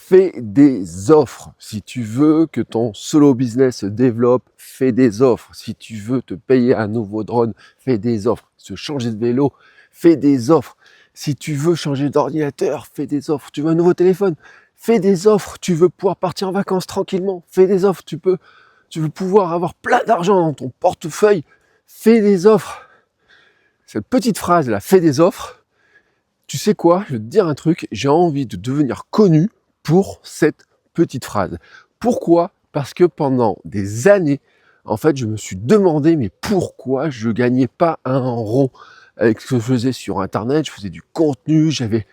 Fais des offres. Si tu veux que ton solo business se développe, fais des offres. Si tu veux te payer un nouveau drone, fais des offres. Se changer de vélo, fais des offres. Si tu veux changer d'ordinateur, fais des offres. Tu veux un nouveau téléphone, fais des offres. Tu veux pouvoir partir en vacances tranquillement, fais des offres. Tu veux pouvoir avoir plein d'argent dans ton portefeuille, fais des offres. Cette petite phrase là, fais des offres. Tu sais quoi, je vais te dire un truc, j'ai envie de devenir connu pour cette petite phrase. Pourquoi ? Parce que pendant des années, en fait, je me suis demandé, mais pourquoi je gagnais pas un rond avec ce que je faisais sur Internet. Je faisais du contenu, j'avais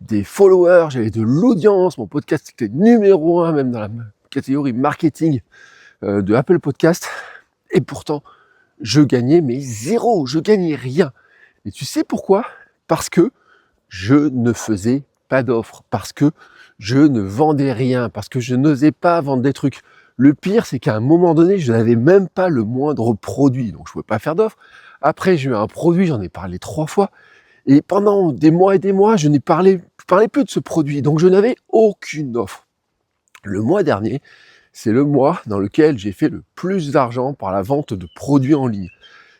des followers, j'avais de l'audience, mon podcast était numéro 1, même dans la catégorie marketing de Apple Podcast. Et pourtant, je gagnais mais zéro, je gagnais rien. Et tu sais pourquoi ? Parce que je ne faisais pas d'offres, parce que je ne vendais rien, parce que je n'osais pas vendre des trucs. Le pire, c'est qu'à un moment donné, je n'avais même pas le moindre produit, donc je ne pouvais pas faire d'offres. Après, j'ai eu un produit, j'en ai parlé 3 fois, et pendant des mois et des mois, je parlais plus de ce produit, donc je n'avais aucune offre. Le mois dernier, c'est le mois dans lequel j'ai fait le plus d'argent par la vente de produits en ligne.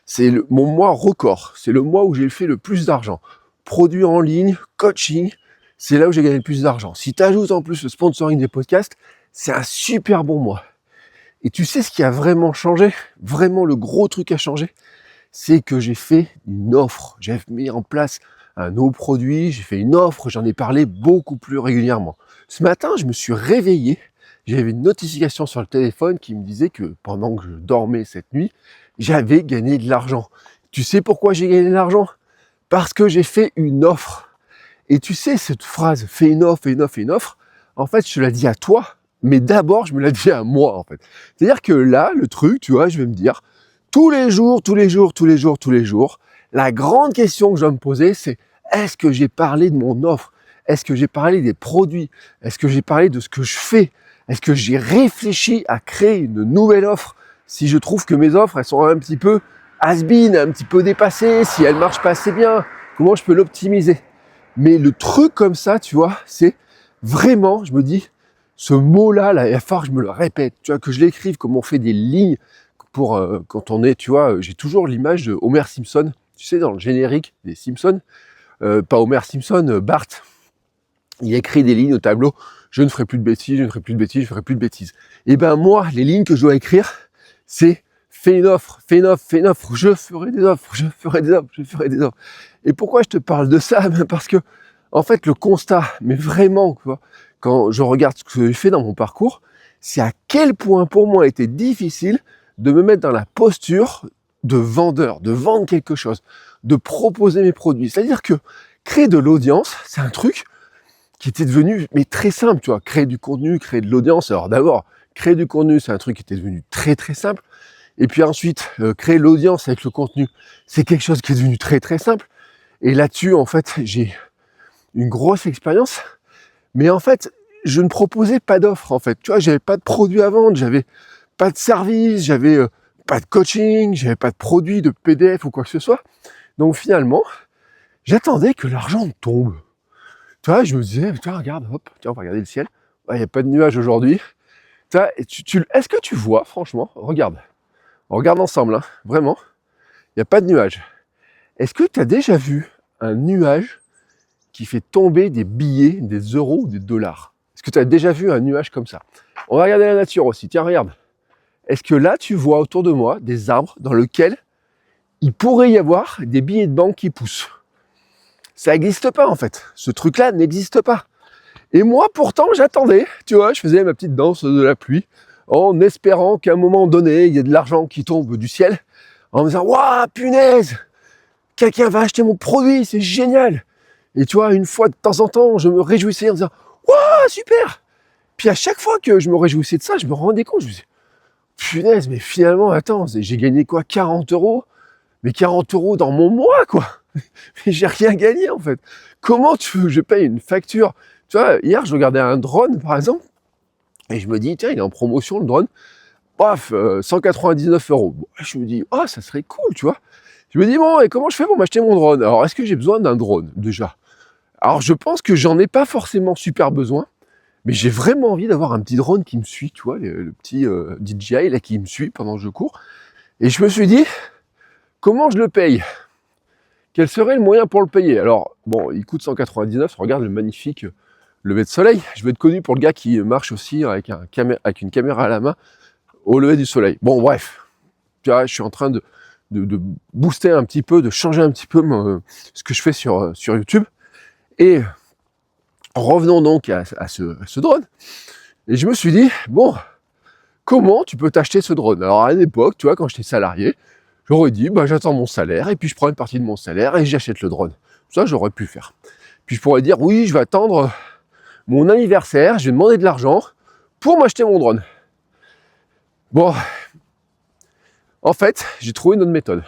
C'est mon mois record, c'est le mois où j'ai fait le plus d'argent. Produits en ligne, coaching, c'est là où j'ai gagné le plus d'argent. Si tu ajoutes en plus le sponsoring des podcasts, c'est un super bon mois. Et tu sais ce qui a vraiment changé ? Vraiment le gros truc à changer, c'est que j'ai fait une offre. J'ai mis en place un nouveau produit, j'ai fait une offre, j'en ai parlé beaucoup plus régulièrement. Ce matin, je me suis réveillé, j'avais une notification sur le téléphone qui me disait que pendant que je dormais cette nuit, j'avais gagné de l'argent. Tu sais pourquoi j'ai gagné de l'argent ? Parce que j'ai fait une offre. Et tu sais, cette phrase, fais une offre, fais une offre, fais une offre, en fait, je te la dis à toi, mais d'abord, je me la dis à moi, en fait. C'est-à-dire que là, le truc, tu vois, je vais me dire, tous les jours, la grande question que je dois me poser, c'est, est-ce que j'ai parlé de mon offre ? Est-ce que j'ai parlé des produits ? Est-ce que j'ai parlé de ce que je fais ? Est-ce que j'ai réfléchi à créer une nouvelle offre si je trouve que mes offres, elles sont un petit peu has-been, un petit peu dépassées, si elles marchent pas assez bien, comment je peux l'optimiser ? Mais le truc comme ça, tu vois, c'est vraiment, je me dis, ce mot-là, il va falloir que je me le répète, tu vois, que je l'écrive, comme on fait des lignes pour quand on est, tu vois, j'ai toujours l'image de Homer Simpson, tu sais, dans le générique des Simpsons, pas Homer Simpson, Bart, il écrit des lignes au tableau, je ne ferai plus de bêtises, je ne ferai plus de bêtises, je ne ferai plus de bêtises. Et ben moi, les lignes que je dois écrire, c'est fais une offre, fais une offre, fais une offre, je ferai des offres, je ferai des offres, je ferai des offres. Et pourquoi je te parle de ça ? Parce que, en fait, le constat, mais vraiment, tu vois, quand je regarde ce que j'ai fait dans mon parcours, c'est à quel point pour moi il était difficile de me mettre dans la posture de vendeur, de vendre quelque chose, de proposer mes produits. C'est-à-dire que créer de l'audience, c'est un truc qui était devenu mais très simple, tu vois, créer du contenu, créer de l'audience. Alors d'abord, créer du contenu, c'est un truc qui était devenu très très simple. Et puis ensuite, créer l'audience avec le contenu, c'est quelque chose qui est devenu très très simple. Et là-dessus, en fait, j'ai une grosse expérience. Mais en fait, je ne proposais pas d'offre, en fait. Tu vois, j'avais pas de produit à vendre, j'avais pas de service, j'avais pas de coaching, j'avais pas de produit, de PDF ou quoi que ce soit. Donc finalement, j'attendais que l'argent tombe. Tu vois, je me disais, tiens, regarde, hop, tiens, on va regarder le ciel. Il n'y a pas de nuages aujourd'hui. Tu vois, est-ce que tu vois, franchement, regarde. On regarde ensemble, hein, vraiment. Il n'y a pas de nuages. Est-ce que tu as déjà vu un nuage qui fait tomber des billets, des euros ou des dollars ? Est-ce que tu as déjà vu un nuage comme ça ? On va regarder la nature aussi. Tiens, regarde. Est-ce que là, tu vois autour de moi des arbres dans lesquels il pourrait y avoir des billets de banque qui poussent ? Ça n'existe pas, en fait. Ce truc-là n'existe pas. Et moi, pourtant, j'attendais. Tu vois, je faisais ma petite danse de la pluie en espérant qu'à un moment donné, il y ait de l'argent qui tombe du ciel, en me disant « Waouh, punaise ! Quelqu'un va acheter mon produit, c'est génial !» Et tu vois, une fois de temps en temps, je me réjouissais en disant « Waouh, super !» Puis à chaque fois que je me réjouissais de ça, je me rendais compte, je me disais « Punaise, mais finalement, attends, j'ai gagné quoi, 40 euros ? Mais 40 euros dans mon mois, quoi ! Mais j'ai rien gagné, en fait. Comment tu veux que je paye une facture ? Tu vois, hier, je regardais un drone, par exemple, et je me dis, tiens, il est en promotion, le drone. Paf, 199 euros. Bon, je me dis, oh, ça serait cool, tu vois. Je me dis, bon, et comment je fais pour m'acheter mon drone ? Alors, est-ce que j'ai besoin d'un drone, déjà ? Alors, je pense que j'en ai pas forcément super besoin, mais j'ai vraiment envie d'avoir un petit drone qui me suit, tu vois, le petit DJI là qui me suit pendant que je cours. Et je me suis dit, comment je le paye? Quel serait le moyen pour le payer? Alors, bon, il coûte 199, regarde le magnifique lever de soleil. Je vais être connu pour le gars qui marche aussi avec une caméra à la main au lever du soleil. Bon, bref, tu vois, je suis en train de booster un petit peu, de changer un petit peu ce que je fais sur YouTube. Et revenons donc à ce drone. Et je me suis dit, bon, comment tu peux t'acheter ce drone? Alors à l'époque, tu vois, quand j'étais salarié, j'aurais dit, bah, j'attends mon salaire, et puis je prends une partie de mon salaire et j'achète le drone. Ça, j'aurais pu faire. Puis je pourrais dire, oui, je vais attendre mon anniversaire, je vais demander de l'argent pour m'acheter mon drone. Bon, en fait, j'ai trouvé une autre méthode.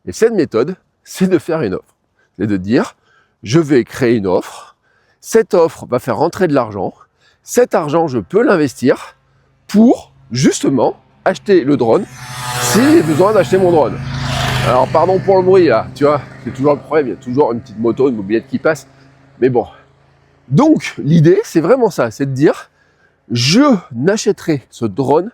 Et cette méthode, c'est de faire une offre. C'est de dire, je vais créer une offre, cette offre va faire rentrer de l'argent, cet argent, je peux l'investir pour, justement, acheter le drone si j'ai besoin d'acheter mon drone. Alors, pardon pour le bruit, là, tu vois, c'est toujours le problème, il y a toujours une petite moto, une mobilette qui passe, mais bon. Donc, l'idée, c'est vraiment ça, c'est de dire, je n'achèterai ce drone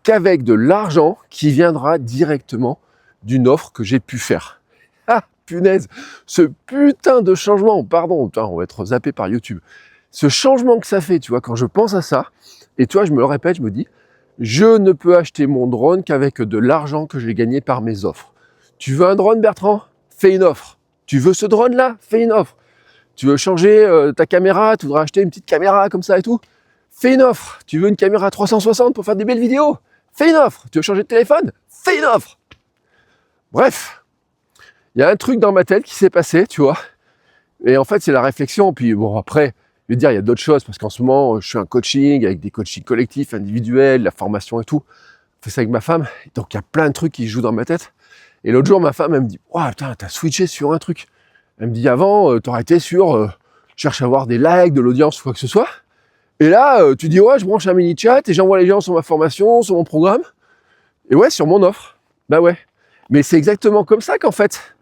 qu'avec de l'argent qui viendra directement d'une offre que j'ai pu faire. Ah, punaise, ce putain de changement, pardon, putain, on va être zappé par YouTube. Ce changement que ça fait, tu vois, quand je pense à ça, et toi, je me le répète, je me dis, je ne peux acheter mon drone qu'avec de l'argent que j'ai gagné par mes offres. Tu veux un drone, Bertrand? Fais une offre. Tu veux ce drone-là? Fais une offre. Tu veux changer ta caméra? Tu voudrais acheter une petite caméra comme ça et tout? Fais une offre. Tu veux une caméra 360 pour faire des belles vidéos? Fais une offre. Tu veux changer de téléphone? Fais une offre. Bref, il y a un truc dans ma tête qui s'est passé, tu vois. Et en fait, c'est la réflexion. Puis bon, après, je veux dire, il y a d'autres choses parce qu'en ce moment, je suis un coaching avec des coachings collectifs, individuels, la formation et tout. Je fais ça avec ma femme. Donc, il y a plein de trucs qui jouent dans ma tête. Et l'autre jour, ma femme, elle me dit, oh, putain, t'as switché sur un truc. Elle me dit, avant, t'aurais été sur, cherche à avoir des likes, de l'audience, quoi que ce soit. Et là, tu dis, ouais, je branche un mini chat et j'envoie les gens sur ma formation, sur mon programme. Et ouais, sur mon offre. Bah ouais. Mais c'est exactement comme ça qu'en fait,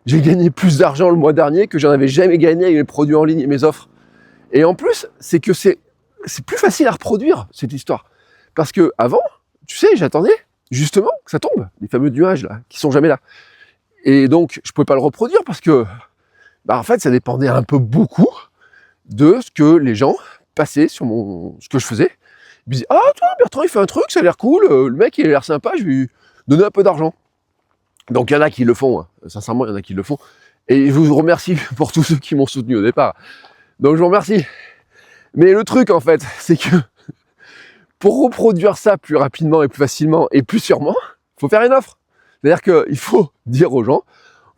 j'ai gagné plus d'argent le mois dernier que j'en avais jamais gagné avec mes produits en ligne et mes offres. Et en plus, c'est que c'est plus facile à reproduire, cette histoire. Parce que avant, tu sais, j'attendais justement que ça tombe, les fameux nuages là, qui sont jamais là. Et donc, je pouvais pas le reproduire parce que, bah, en fait, ça dépendait un peu beaucoup de ce que les gens passaient sur ce que je faisais. Ils me disaient, ah, toi, Bertrand, il fait un truc, ça a l'air cool, le mec, il a l'air sympa, je vais lui donner un peu d'argent. Donc, il y en a qui le font, hein. Sincèrement, il y en a qui le font. Et je vous remercie pour tous ceux qui m'ont soutenu au départ. Donc, je vous remercie. Mais le truc, en fait, c'est que pour reproduire ça plus rapidement et plus facilement et plus sûrement, il faut faire une offre. C'est-à-dire qu'il faut dire aux gens,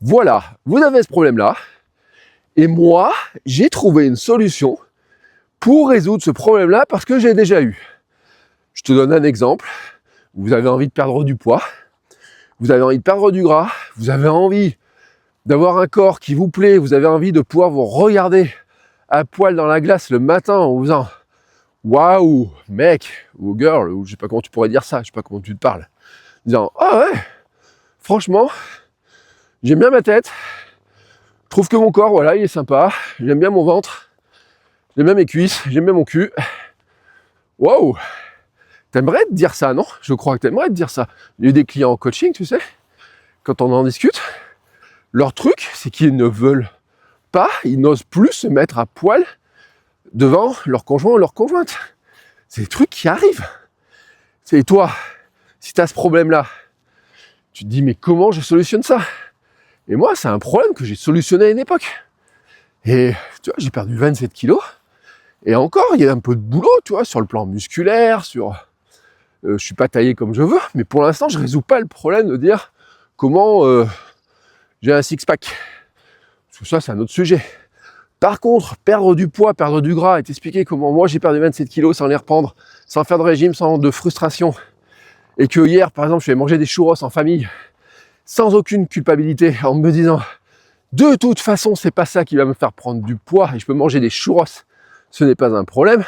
voilà, vous avez ce problème-là, et moi, j'ai trouvé une solution pour résoudre ce problème-là parce que j'ai déjà eu. Je te donne un exemple. Vous avez envie de perdre du poids, vous avez envie de perdre du gras, vous avez envie d'avoir un corps qui vous plaît, vous avez envie de pouvoir vous regarder à poil dans la glace le matin en vous disant waouh, mec, ou girl, ou je sais pas comment tu pourrais dire ça, je sais pas comment tu te parles. En disant ah ouais, franchement, j'aime bien ma tête, je trouve que mon corps, voilà, il est sympa, j'aime bien mon ventre, j'aime bien mes cuisses, j'aime bien mon cul. Waouh! T'aimerais te dire ça, non? Je crois que t'aimerais te dire ça. Il y a des clients en coaching, tu sais, quand on en discute, leur truc, c'est qu'ils ne veulent pas, ils n'osent plus se mettre à poil devant leur conjoint ou leur conjointe. C'est des trucs qui arrivent. C'est toi, si tu as ce problème-là, tu te dis, mais comment je solutionne ça? Et moi, c'est un problème que j'ai solutionné à une époque. Et tu vois, j'ai perdu 27 kilos. Et encore, il y a un peu de boulot, tu vois, sur le plan musculaire, je suis pas taillé comme je veux, mais pour l'instant, je résous pas le problème de dire comment j'ai un six-pack. Parce que ça, c'est un autre sujet. Par contre, perdre du poids, perdre du gras et t'expliquer comment moi j'ai perdu 27 kilos sans les reprendre, sans faire de régime, sans de frustration, et que hier, par exemple, je vais manger des churros en famille, sans aucune culpabilité, en me disant de toute façon, c'est pas ça qui va me faire prendre du poids et je peux manger des churros, ce n'est pas un problème.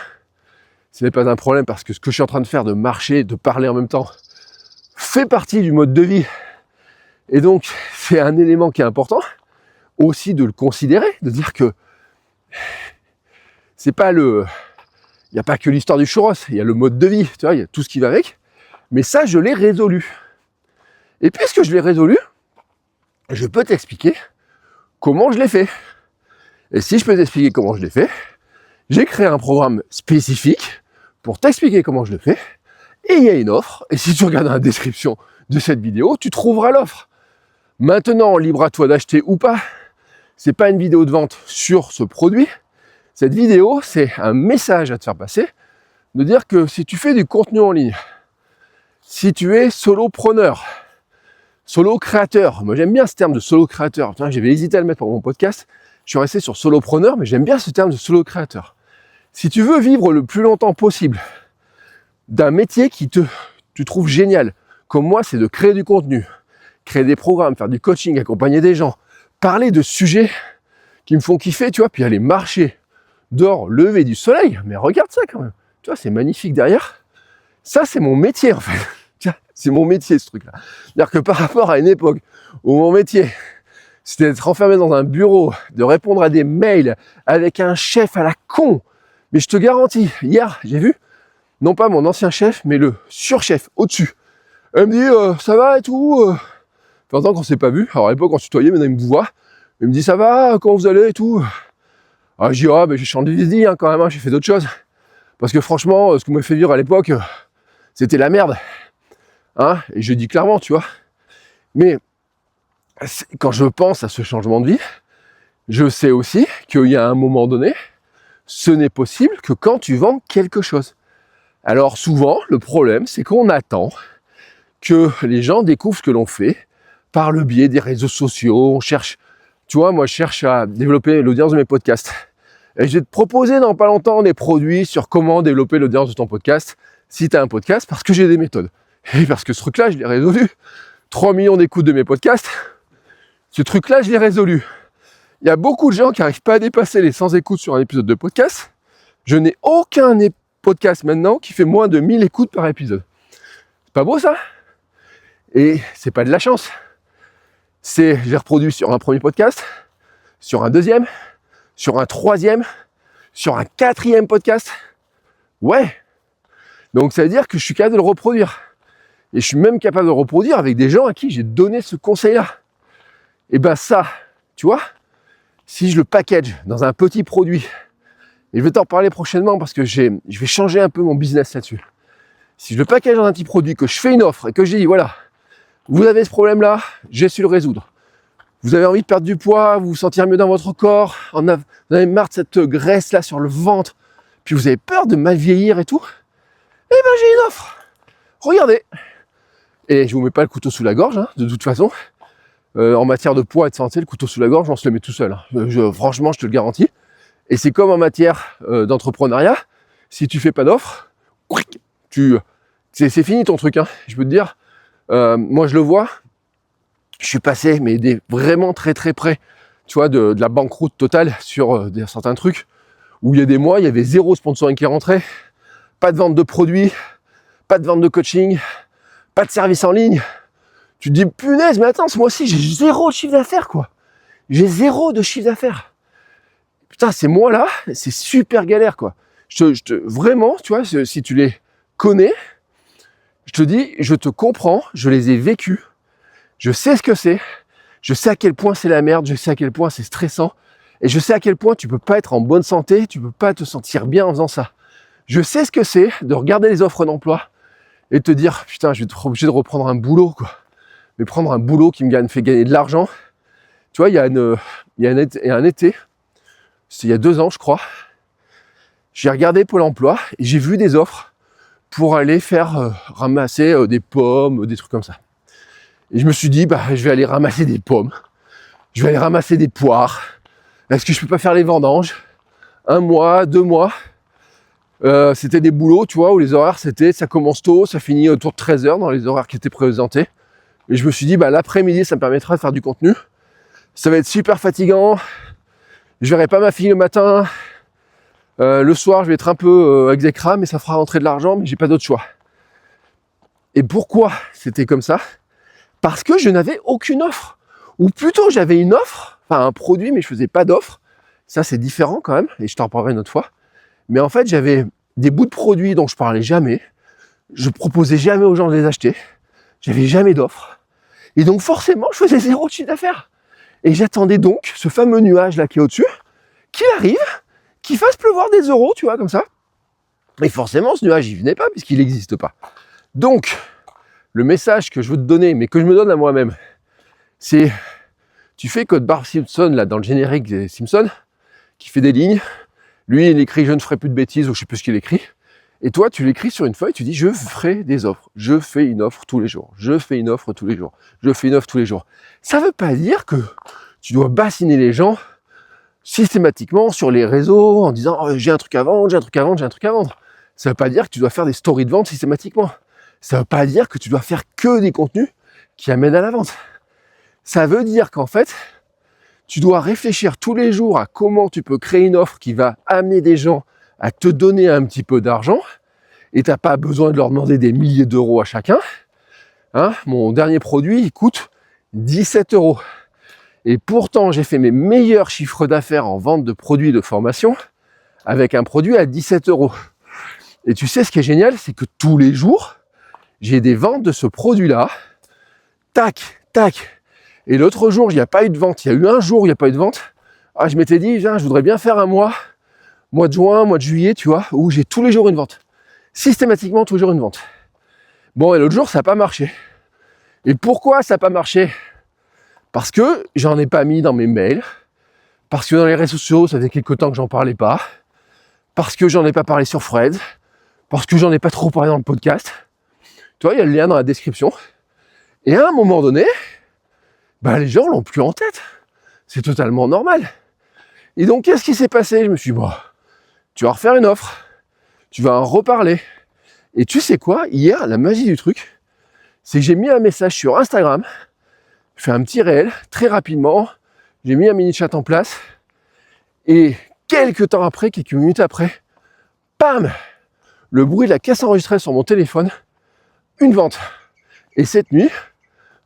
Ce n'est pas un problème parce que ce que je suis en train de faire, de marcher, de parler en même temps, fait partie du mode de vie. Et donc, c'est un élément qui est important aussi de le considérer, de dire que c'est pas Il n'y a pas que l'histoire du churros, il y a le mode de vie, tu vois, il y a tout ce qui va avec. Mais ça, je l'ai résolu. Et puisque je l'ai résolu, je peux t'expliquer comment je l'ai fait. Et si je peux t'expliquer comment je l'ai fait, j'ai créé un programme spécifique pour t'expliquer comment je le fais. Et il y a une offre. Et si tu regardes dans la description de cette vidéo, tu trouveras l'offre. Maintenant, libre à toi d'acheter ou pas. C'est pas une vidéo de vente sur ce produit. Cette vidéo, c'est un message à te faire passer, de dire que si tu fais du contenu en ligne, si tu es solopreneur, solo créateur, moi j'aime bien ce terme de solo créateur, j'avais hésité à le mettre pour mon podcast, je suis resté sur solopreneur, mais j'aime bien ce terme de solo créateur. Si tu veux vivre le plus longtemps possible d'un métier qui tu trouves génial, comme moi, c'est de créer du contenu, créer des programmes, faire du coaching, accompagner des gens, parler de sujets qui me font kiffer, tu vois, puis aller marcher dehors, lever du soleil, mais regarde ça quand même, tu vois, c'est magnifique derrière. Ça, c'est mon métier en fait. C'est mon métier ce truc-là. C'est-à-dire que par rapport à une époque où mon métier, c'était d'être enfermé dans un bureau, de répondre à des mails avec un chef à la con. Mais je te garantis, hier, j'ai vu, non pas mon ancien chef, mais le surchef au-dessus. Elle me dit, ça va et tout. Ça fait longtemps qu'on s'est pas vu. Alors à l'époque, on se tutoyait, maintenant il me voit. Il me dit, ça va, comment vous allez et tout. Alors je dis, ah, ben j'ai changé de vie quand même, j'ai fait d'autres choses. Parce que franchement, ce qu'on m'a fait vivre à l'époque, c'était la merde. Hein, et je dis clairement, tu vois. Mais quand je pense à ce changement de vie, je sais aussi qu'il y a un moment donné, ce n'est possible que quand tu vends quelque chose. Alors souvent, le problème, c'est qu'on attend que les gens découvrent ce que l'on fait par le biais des réseaux sociaux. On cherche, tu vois, moi je cherche à développer l'audience de mes podcasts. Et je vais te proposer dans pas longtemps des produits sur comment développer l'audience de ton podcast si tu as un podcast, parce que j'ai des méthodes. Et parce que ce truc-là, je l'ai résolu. 3 millions d'écoutes de mes podcasts, ce truc-là, je l'ai résolu. Il y a beaucoup de gens qui n'arrivent pas à dépasser les 100 écoutes sur un épisode de podcast. Je n'ai aucun podcast maintenant qui fait moins de 1000 écoutes par épisode. C'est pas beau ça? Et c'est pas de la chance. J'ai reproduit sur un premier podcast, sur un deuxième, sur un troisième, sur un quatrième podcast. Ouais. Donc ça veut dire que je suis capable de le reproduire. Et je suis même capable de le reproduire avec des gens à qui j'ai donné ce conseil-là. Et ben ça, tu vois, si je le package dans un petit produit, et je vais t'en parler prochainement parce que je vais changer un peu mon business là-dessus. Si je le package dans un petit produit, que je fais une offre et que je dis, voilà, vous avez ce problème-là, j'ai su le résoudre. Vous avez envie de perdre du poids, vous vous sentir mieux dans votre corps, vous avez marre de cette graisse-là sur le ventre, puis vous avez peur de mal vieillir et tout, eh ben j'ai une offre. Regardez. Et je vous mets pas le couteau sous la gorge, hein, de toute façon. En matière de poids et de santé, le couteau sous la gorge, on se le met tout seul. Hein. Franchement, je te le garantis. Et c'est comme en matière d'entrepreneuriat. Si tu fais pas d'offre, c'est fini ton truc. Hein. Je peux te dire, moi je le vois. Je suis passé, mais vraiment très très près, tu vois, de la banqueroute totale sur certains trucs où il y a des mois, il y avait 0 sponsoring qui rentrait, pas de vente de produits, pas de vente de coaching, pas de service en ligne. Tu te dis, punaise, mais attends, ce mois-ci, j'ai 0 de chiffre d'affaires, quoi. J'ai 0 de chiffre d'affaires. Putain, ces mois-là, c'est super galère, quoi. Vraiment, tu vois, si tu les connais, je te dis, je te comprends, je les ai vécus, je sais ce que c'est, je sais à quel point c'est la merde, je sais à quel point c'est stressant, et je sais à quel point tu peux pas être en bonne santé, tu peux pas te sentir bien en faisant ça. Je sais ce que c'est de regarder les offres d'emploi et de te dire, putain, je vais être obligé de reprendre un boulot, quoi. Mais prendre un boulot qui me fait gagner de l'argent. Tu vois, il y a un été, c'était il y a 2 ans, je crois, j'ai regardé Pôle emploi et j'ai vu des offres pour aller faire ramasser des pommes, des trucs comme ça. Et je me suis dit, je vais aller ramasser des pommes, je vais aller ramasser des poires. Est-ce que je peux pas faire les vendanges? 1 mois, 2 mois. C'était des boulots, tu vois, où les horaires ça commence tôt, ça finit autour de 13h dans les horaires qui étaient présentés. Et je me suis dit, l'après-midi, ça me permettra de faire du contenu. Ça va être super fatigant. Je verrai pas ma fille le matin. Le soir, je vais être un peu exécrable, mais ça fera rentrer de l'argent, mais j'ai pas d'autre choix. Et pourquoi c'était comme ça? Parce que je n'avais aucune offre. Ou plutôt, j'avais une offre, enfin un produit, mais je faisais pas d'offre. Ça, c'est différent quand même, et je t'en parlerai une autre fois. Mais en fait, j'avais des bouts de produits dont je parlais jamais, je proposais jamais aux gens de les acheter, j'avais jamais d'offres, et donc forcément je faisais 0 de chiffre d'affaires. Et j'attendais donc ce fameux nuage là qui est au-dessus, qu'il arrive, qu'il fasse pleuvoir des euros, tu vois, comme ça. Et forcément ce nuage il venait pas puisqu'il n'existe pas. Donc le message que je veux te donner, mais que je me donne à moi-même, c'est, tu fais code Bart Simpson là dans le générique des Simpsons, qui fait des lignes, lui il écrit je ne ferai plus de bêtises, ou je sais plus ce qu'il écrit, et toi tu l'écris sur une feuille, tu dis je ferai des offres, je fais une offre tous les jours, je fais une offre tous les jours, je fais une offre tous les jours. Ça veut pas dire que tu dois bassiner les gens systématiquement sur les réseaux en disant oh, j'ai un truc à vendre, j'ai un truc à vendre, j'ai un truc à vendre. Ça veut pas dire que tu dois faire des stories de vente systématiquement. Ça veut pas dire que tu dois faire que des contenus qui amènent à la vente. Ça veut dire qu'en fait, tu dois réfléchir tous les jours à comment tu peux créer une offre qui va amener des gens à te donner un petit peu d'argent, et t'as pas besoin de leur demander des milliers d'euros à chacun. Hein, mon dernier produit, il coûte 17 euros. Et pourtant, j'ai fait mes meilleurs chiffres d'affaires en vente de produits de formation avec un produit à 17 euros. Et tu sais, ce qui est génial, c'est que tous les jours, j'ai des ventes de ce produit-là. Tac, tac. Et l'autre jour, il n'y a pas eu de vente. Il y a eu un jour où il n'y a pas eu de vente. Ah, je m'étais dit, je voudrais bien faire un mois de juin, mois de juillet, tu vois, où j'ai tous les jours une vente. Systématiquement, tous les jours une vente. Bon, et l'autre jour, ça n'a pas marché. Et pourquoi ça n'a pas marché? Parce que j'en ai pas mis dans mes mails, parce que dans les réseaux sociaux, ça faisait quelque temps que j'en parlais pas, parce que j'en ai pas parlé sur Fred, parce que j'en ai pas trop parlé dans le podcast. Tu vois, il y a le lien dans la description. Et à un moment donné, les gens l'ont plus en tête. C'est totalement normal. Et donc, qu'est-ce qui s'est passé? Je me suis dit, tu vas refaire une offre, tu vas en reparler. Et tu sais quoi? Hier, la magie du truc, c'est que j'ai mis un message sur Instagram, je fais un petit réel, très rapidement, j'ai mis un mini chat en place, et quelques temps après, quelques minutes après, bam, le bruit de la caisse enregistrée sur mon téléphone, une vente. Et cette nuit,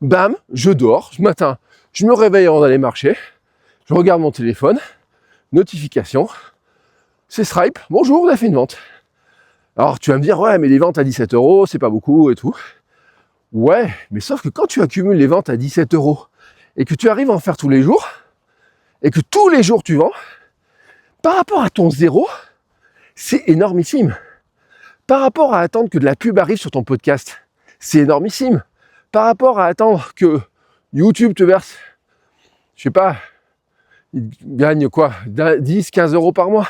bam, je dors, ce matin, je me réveille avant d'aller marcher, je regarde mon téléphone, notification, c'est Stripe, bonjour, vous avez fait une vente. Alors tu vas me dire, ouais, mais les ventes à 17 euros, c'est pas beaucoup et tout. Ouais, mais sauf que quand tu accumules les ventes à 17 euros et que tu arrives à en faire tous les jours, et que tous les jours tu vends, par rapport à ton zéro, c'est énormissime. Par rapport à attendre que de la pub arrive sur ton podcast, c'est énormissime. Par rapport à attendre que YouTube te verse, je sais pas, il gagne quoi, 10, 15 euros par mois.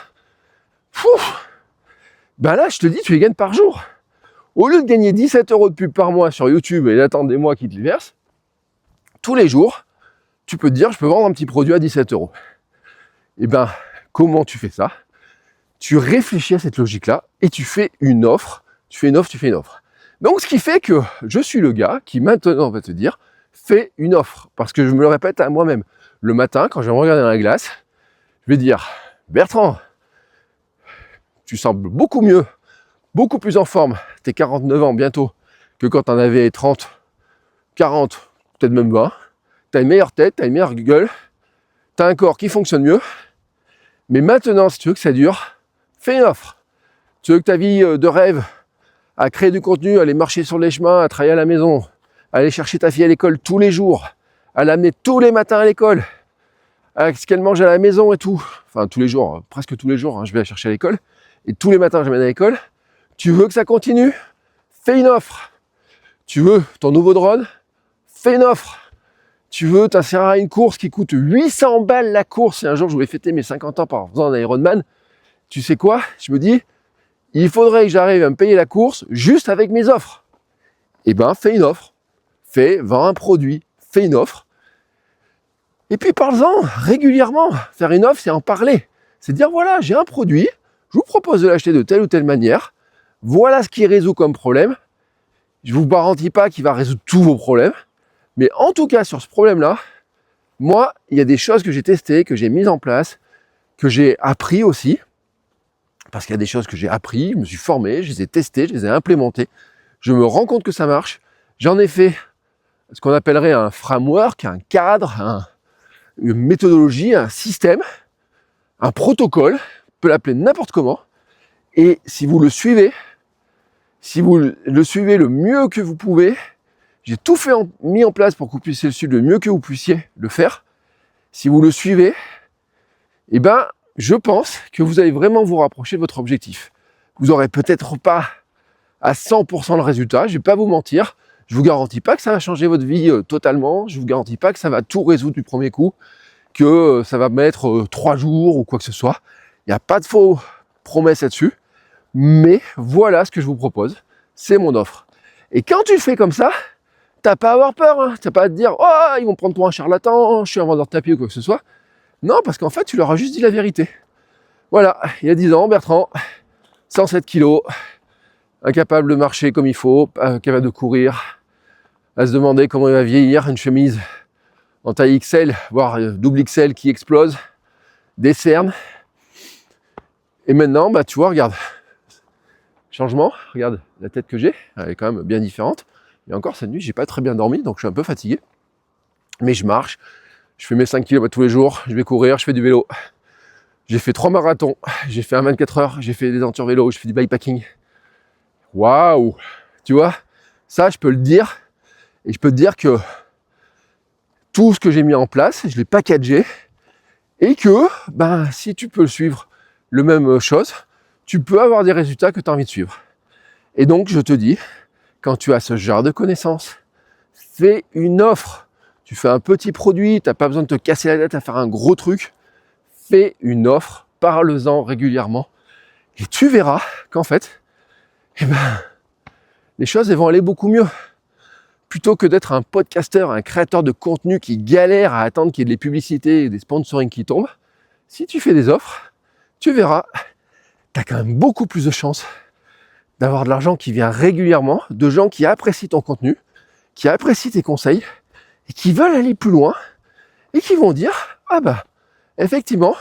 Là, je te dis, tu les gagnes par jour. Au lieu de gagner 17 euros de pub par mois sur YouTube et d'attendre des mois qu'ils te les versent, tous les jours, tu peux te dire, je peux vendre un petit produit à 17 euros. Et comment tu fais ça? Tu réfléchis à cette logique-là et tu fais une offre, tu fais une offre. Donc, ce qui fait que je suis le gars qui maintenant va te dire, fais une offre. Parce que je me le répète à moi-même. Le matin, quand je vais me regarder dans la glace, je vais dire, Bertrand, tu sembles beaucoup mieux, beaucoup plus en forme, t'es 49 ans bientôt, que quand t'en avais 30, 40, peut-être même 20. T'as une meilleure tête, t'as une meilleure gueule, t'as un corps qui fonctionne mieux. Mais maintenant, si tu veux que ça dure, fais une offre. Tu veux que ta vie de rêve, à créer du contenu, aller marcher sur les chemins, à travailler à la maison, aller chercher ta fille à l'école tous les jours, à l'amener tous les matins à l'école, à ce qu'elle mange à la maison et tout. Enfin, tous les jours, presque tous les jours, je vais la chercher à l'école. Et tous les matins, je l'amène à l'école. Tu veux que ça continue? Fais une offre. Tu veux ton nouveau drone? Fais une offre. Tu veux t'inscrire à une course qui coûte 800 balles la course, et un jour je voulais fêter mes 50 ans par faisant un Ironman. Tu sais quoi? Je me dis, il faudrait que j'arrive à me payer la course juste avec mes offres. Fais une offre. Vends un produit. Fais une offre. Et puis parle-en régulièrement. Faire une offre, c'est en parler. C'est dire, voilà, j'ai un produit, je vous propose de l'acheter de telle ou telle manière. Voilà ce qui résout comme problème. Je ne vous garantis pas qu'il va résoudre tous vos problèmes. Mais en tout cas, sur ce problème-là, moi, il y a des choses que j'ai testées, que j'ai mises en place, que j'ai appris aussi. Parce qu'il y a des choses que j'ai appris, je me suis formé, je les ai testées, je les ai implémentées. Je me rends compte que ça marche. J'en ai fait ce qu'on appellerait un framework, un cadre, une méthodologie, un système, un protocole, on peut l'appeler n'importe comment. Et si vous le suivez, si vous le suivez le mieux que vous pouvez, j'ai tout mis en place pour que vous puissiez le suivre le mieux que vous puissiez le faire. Si vous le suivez, eh ben, je pense que vous allez vraiment vous rapprocher de votre objectif. Vous n'aurez peut-être pas à 100% le résultat, je ne vais pas vous mentir. Je ne vous garantis pas que ça va changer votre vie totalement. Je ne vous garantis pas que ça va tout résoudre du premier coup, que ça va mettre 3 jours ou quoi que ce soit. Il n'y a pas de faux promesses là-dessus. Mais voilà ce que je vous propose. C'est mon offre. Et quand tu le fais comme ça, t'as pas à avoir peur. Hein. T'as pas à te dire « Oh, ils vont prendre pour un charlatan, je suis un vendeur de tapis ou quoi que ce soit. » Non, parce qu'en fait, tu leur as juste dit la vérité. Voilà, il y a 10 ans, Bertrand, 107 kilos, incapable de marcher comme il faut, incapable de courir, à se demander comment il va vieillir, une chemise en taille XL, voire double XL qui explose, des cernes. Et maintenant, bah tu vois, regarde, changement, regarde la tête que j'ai, elle est quand même bien différente. Et encore cette nuit, j'ai pas très bien dormi, donc je suis un peu fatigué. Mais je marche, je fais mes 5 km tous les jours, je vais courir, je fais du vélo. J'ai fait 3 marathons, j'ai fait un 24 heures, j'ai fait des aventures vélo, je fais du bikepacking. Waouh! Tu vois, ça je peux le dire, et je peux te dire que tout ce que j'ai mis en place, je l'ai packagé, et que ben, si tu peux le suivre, le même chose, tu peux avoir des résultats que tu as envie de suivre. Et donc je te dis, quand tu as ce genre de connaissances, fais une offre. Tu fais un petit produit, tu n'as pas besoin de te casser la tête à faire un gros truc. Fais une offre, parle-en régulièrement, et tu verras qu'en fait, eh ben, les choses elles vont aller beaucoup mieux. Plutôt que d'être un podcasteur, un créateur de contenu qui galère à attendre qu'il y ait des publicités et des sponsoring qui tombent, si tu fais des offres, tu verras, tu as quand même beaucoup plus de chances d'avoir de l'argent qui vient régulièrement, de gens qui apprécient ton contenu, qui apprécient tes conseils, et qui veulent aller plus loin, et qui vont dire, ah bah, effectivement,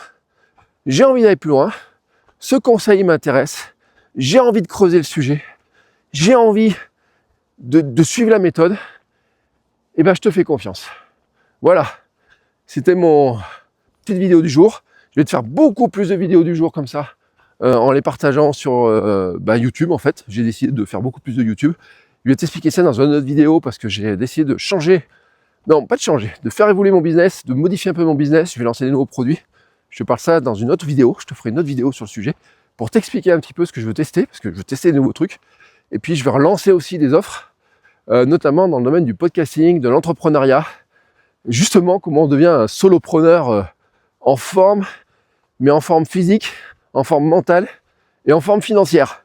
j'ai envie d'aller plus loin, ce conseil m'intéresse, j'ai envie de creuser le sujet, j'ai envie de suivre la méthode, et ben je te fais confiance. Voilà, c'était mon petite vidéo du jour. Je vais te faire beaucoup plus de vidéos du jour comme ça, en les partageant sur YouTube en fait. J'ai décidé de faire beaucoup plus de YouTube. Je vais t'expliquer ça dans une autre vidéo parce que j'ai décidé de changer, non pas de changer, de faire évoluer mon business, de modifier un peu mon business. Je vais lancer des nouveaux produits. Je te parle ça dans une autre vidéo. Je te ferai une autre vidéo sur le sujet pour t'expliquer un petit peu ce que je veux tester, parce que je veux tester des nouveaux trucs. Et puis je vais relancer aussi des offres, notamment dans le domaine du podcasting, de l'entrepreneuriat. Justement, comment on devient un solopreneur en forme, mais en forme physique, en forme mentale et en forme financière.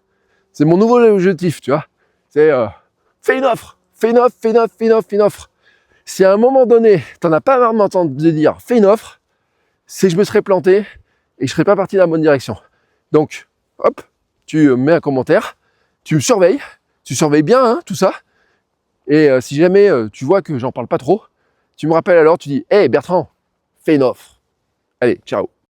C'est mon nouveau objectif, tu vois. C'est fais une offre, fais une offre, fais une offre, fais une offre, fais une offre. Si à un moment donné, t'en as pas marre de m'entendre dire fais une offre, c'est que je me serais planté et je serais pas parti dans la bonne direction. Donc, hop, tu mets un commentaire, tu me surveilles bien hein, tout ça. Et si jamais tu vois que j'en parle pas trop, tu me rappelles alors, tu dis hey Bertrand, fais une offre. Allez, ciao.